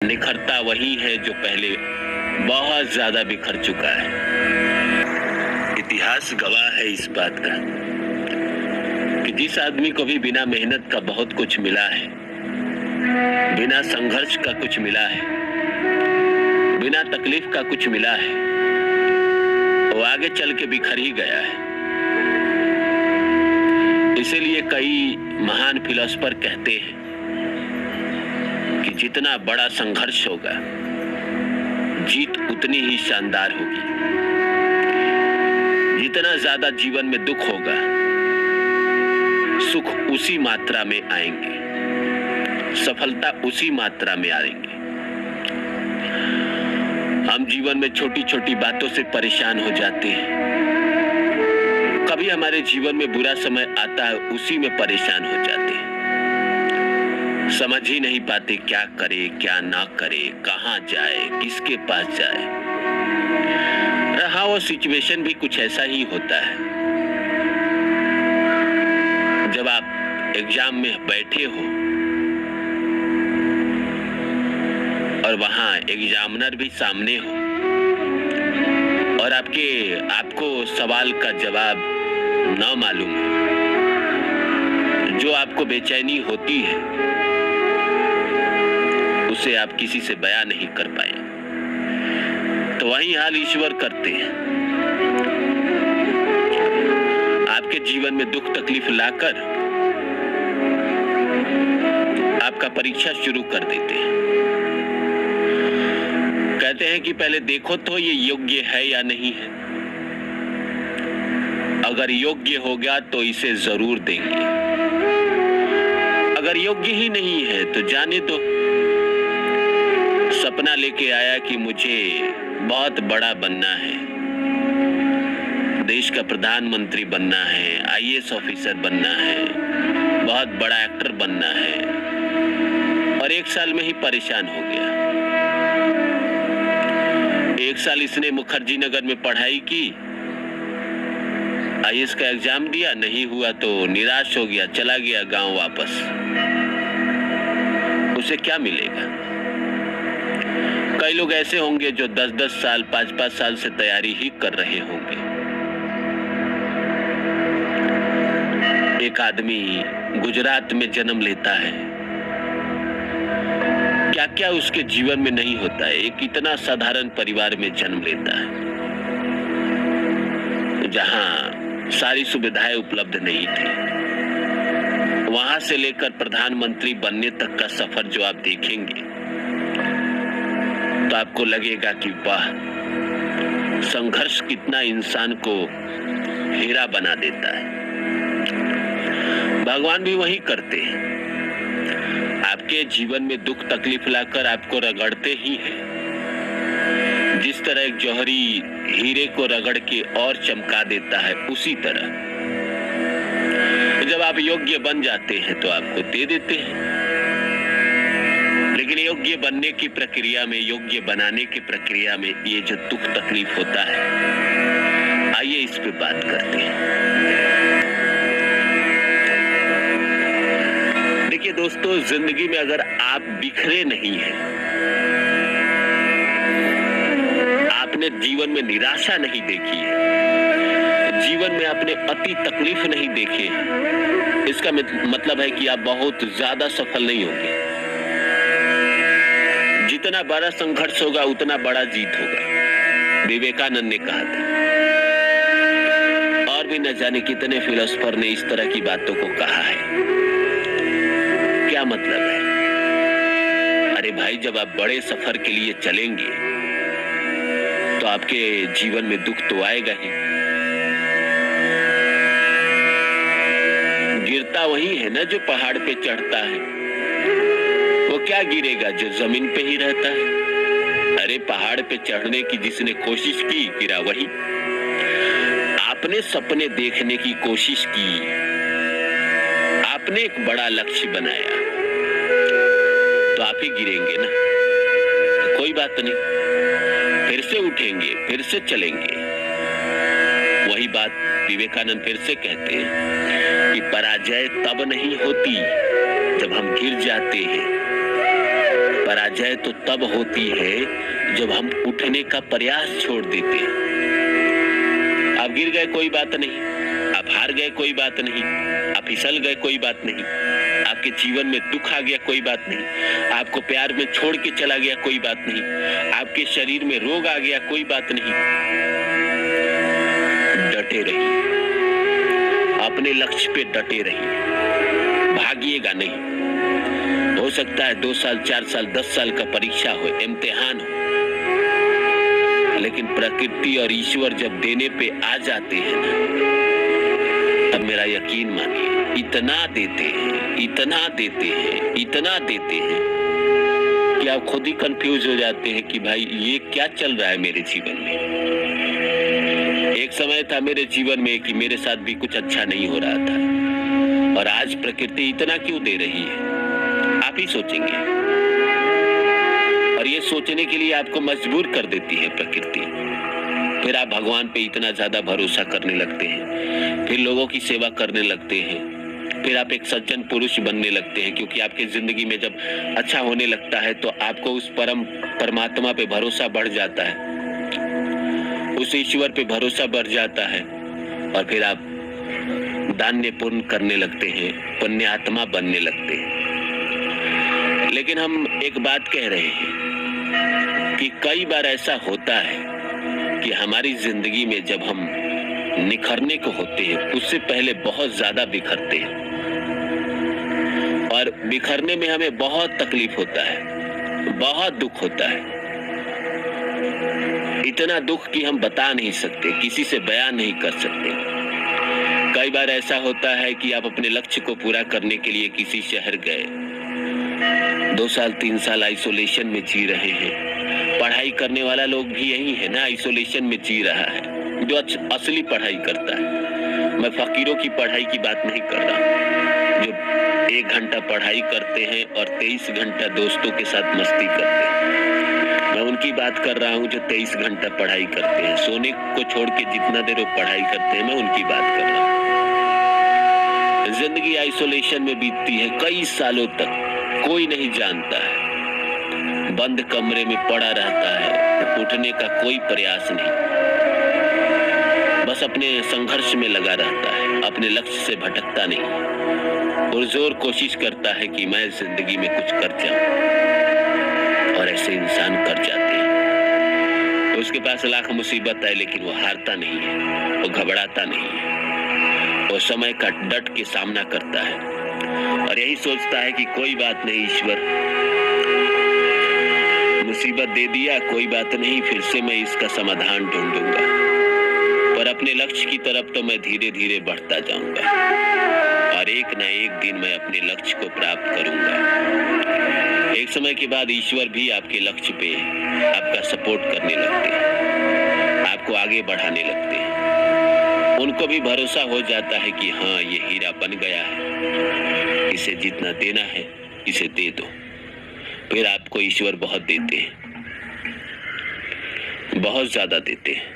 निखरता वही है जो पहले बहुत ज्यादा बिखर चुका है। इतिहास गवाह है इस बात का कि जिस आदमी को भी बिना मेहनत का बहुत कुछ मिला है, बिना संघर्ष का कुछ मिला है, बिना तकलीफ का कुछ मिला है, वो आगे चल के बिखर ही गया है। इसीलिए कई महान फिलोसोफर कहते हैं कि जितना बड़ा संघर्ष होगा, जीत उतनी ही शानदार होगी। जितना ज्यादा जीवन में दुख होगा, सुख उसी मात्रा में आएंगे, सफलता उसी मात्रा में आएंगे। हम जीवन में छोटी छोटी बातों से परेशान हो जाते हैं। कभी हमारे जीवन में बुरा समय आता है, उसी में परेशान हो जाते हैं। समझ ही नहीं पाते क्या करे क्या ना करे, कहां जाए, किसके पास जाए। रहा वो सिचुएशन भी कुछ ऐसा ही होता है। जब आप एग्जाम में बैठे हो और वहां एग्जामिनर भी सामने हो और आपको सवाल का जवाब ना मालूम हो, जो आपको बेचैनी होती है उसे आप किसी से बयां नहीं कर पाए। तो वही हाल ईश्वर करते हैं। आपके जीवन में दुख तकलीफ लाकर आपका परीक्षा शुरू कर देते हैं। कहते हैं कि पहले देखो तो ये योग्य है या नहीं है। अगर योग्य होगा तो इसे जरूर देंगे, अगर योग्य ही नहीं है तो जाने दो। सपना लेके आया कि मुझे बहुत बड़ा बनना है, देश का प्रधानमंत्री बनना है, आईएएस ऑफिसर बनना है, बहुत बड़ा एक्टर बनना है, और 1 साल में ही परेशान हो गया। 1 साल इसने मुखर्जी नगर में पढ़ाई की, आईएएस का एग्जाम दिया, नहीं हुआ तो निराश हो गया, चला गया गांव वापस। उसे क्या मिलेगा? कई लोग ऐसे होंगे जो 10-10 साल 5-5 साल से तैयारी ही कर रहे होंगे। एक आदमी गुजरात में जन्म लेता है, क्या क्या उसके जीवन में नहीं होता है। एक इतना साधारण परिवार में जन्म लेता है जहां सारी सुविधाएं उपलब्ध नहीं थी। वहां से लेकर प्रधानमंत्री बनने तक का सफर जो आप देखेंगे तो आपको लगेगा कि वाह, संघर्ष कितना इंसान को हीरा बना देता है। भगवान भी वही करते हैं। आपके जीवन में दुख तकलीफ लाकर आपको रगड़ते ही हैं। जिस तरह एक जौहरी हीरे को रगड़ के और चमका देता है, उसी तरह जब आप योग्य बन जाते हैं तो आपको दे देते हैं। लेकिन योग्य बनने की प्रक्रिया में, योग्य बनाने की प्रक्रिया में ये जो दुख तकलीफ होता है, आइए इस पे बात करते हैं। देखिए दोस्तों, जिंदगी में अगर आप बिखरे नहीं हैं, आपने जीवन में निराशा नहीं देखी है, जीवन में आपने अति तकलीफ नहीं देखे, इसका मतलब है कि आप बहुत ज्यादा सफल नहीं होंगे। जितना बड़ा संघर्ष होगा उतना बड़ा जीत होगा, विवेकानंद ने कहा था। और भी न जाने कितने फिलोसोफर ने इस तरह की बातों को कहा है। क्या मतलब है? अरे भाई, जब आप बड़े सफर के लिए चलेंगे तो आपके जीवन में दुख तो आएगा ही। गिरता वही है ना जो पहाड़ पे चढ़ता है। वो क्या गिरेगा जो जमीन पे ही रहता है? अरे पहाड़ पे चढ़ने की जिसने कोशिश की, गिरा वही। आपने सपने देखने की कोशिश की, आपने एक बड़ा लक्ष्य बनाया, तो आप ही गिरेंगे ना। तो कोई बात नहीं, फिर से उठेंगे, फिर से चलेंगे। वही बात विवेकानंद फिर से कहते हैं कि पराजय तब नहीं होती जब हम गिर जाते हैं, पराजय तो तब होती है जब हम उठने का प्रयास छोड़ देते हैं। आप गिर गए कोई बात नहीं, आप हार गए कोई बात नहीं, आप फिसल गए कोई बात नहीं, आपके जीवन में दुख आ गया कोई बात नहीं, आपको प्यार में छोड़ के चला गया कोई बात नहीं, आपके शरीर में रोग आ गया कोई बात नहीं। डटे रहिए, अपने लक्ष्य पे डटे रहिए, भागिएगा नहीं। हो सकता है 2 साल 4 साल 10 साल का परीक्षा हो, इम्तिहान हो, लेकिन प्रकृति और ईश्वर जब देने पे आ जाते हैं ना, तब मेरा यकीन मानिए इतना देते हैं, इतना देते हैं, इतना देते हैं कि आप खुद ही कंफ्यूज हो जाते हैं कि भाई ये क्या चल रहा है मेरे जीवन में। एक समय था मेरे जीवन में कि मेरे साथ भी कुछ अच्छा नहीं हो रहा था, और आज प्रकृति इतना क्यों दे रही है, आप ही सोचेंगे। और ये सोचने के लिए आपको मजबूर कर देती है प्रकृति। फिर आप भगवान पे इतना ज्यादा भरोसा करने लगते हैं, फिर लोगों की सेवा करने लगते हैं, फिर आप एक सज्जन पुरुष बनने लगते हैं, क्योंकि आपकी जिंदगी में जब अच्छा होने लगता है तो आपको उस परमात्मा पे भरोसा बढ़ जाता है, उस ईश्वर पे भरोसा बढ़ जाता है, और फिर आप दान्य पुण्य करने लगते हैं, पुण्यात्मा बनने लगते हैं। लेकिन हम एक बात कह रहे हैं कि कई बार ऐसा होता है कि हमारी जिंदगी में जब हम निखरने को होते हैं उससे पहले बहुत ज्यादा बिखरते हैं, और बिखरने में हमें बहुत तकलीफ होता है, बहुत दुख होता है, इतना दुख कि हम बता नहीं सकते, किसी से बयान नहीं कर सकते। कई बार ऐसा होता है कि आप अपने लक्ष्य को पूरा करने के लिए किसी शहर गए, 2 साल 3 साल आइसोलेशन में जी रहे हैं। पढ़ाई करने वाला लोग भी यही है ना, आइसोलेशन में जी रहा है, जो असली पढ़ाई करता है। मैं फकीरों की पढ़ाई की बात नहीं कर रहा, जो 1 घंटा पढ़ाई करते हैं और 23 घंटा दोस्तों के साथ मस्ती करते हैं। मैं उनकी बात कर रहा हूँ जो 23 घंटा पढ़ाई करते हैं, सोने को छोड़ के जितना देर वो पढ़ाई करते हैं, मैं उनकी बात कर रहा हूँ। जिंदगी आइसोलेशन में बीतती है कई सालों तक, कोई नहीं जानता है, बंद कमरे में पड़ा रहता है, उठने का कोई प्रयास नहीं, बस अपने संघर्ष में लगा रहता है, अपने लक्ष्य से भटकता नहीं, पुरजोर कोशिश करता है कि मैं जिंदगी में कुछ कर जाऊं। और ऐसे इंसान कर जाते हैं। तो उसके पास लाख मुसीबत है, लेकिन वो हारता नहीं है, वो घबराता नहीं है, वो समय का डट के सामना करता है, और यही सोचता है कि कोई बात नहीं, ईश्वर मुसीबत दे दिया, कोई बात नहीं, फिर से मैं इसका समाधान ढूंढूंगा, पर अपने लक्ष्य की तरफ तो मैं धीरे धीरे बढ़ता जाऊंगा, और एक ना एक दिन मैं अपने लक्ष्य को प्राप्त करूंगा। एक समय के बाद ईश्वर भी आपके लक्ष्य पे आपका सपोर्ट करने लगते हैं, आपको आगे बढ़ाने लगते हैं। उनको भी भरोसा हो जाता है कि हाँ, ये हीरा बन गया है, इसे जितना देना है इसे दे दो। फिर आपको ईश्वर बहुत देते हैं, बहुत ज्यादा देते हैं।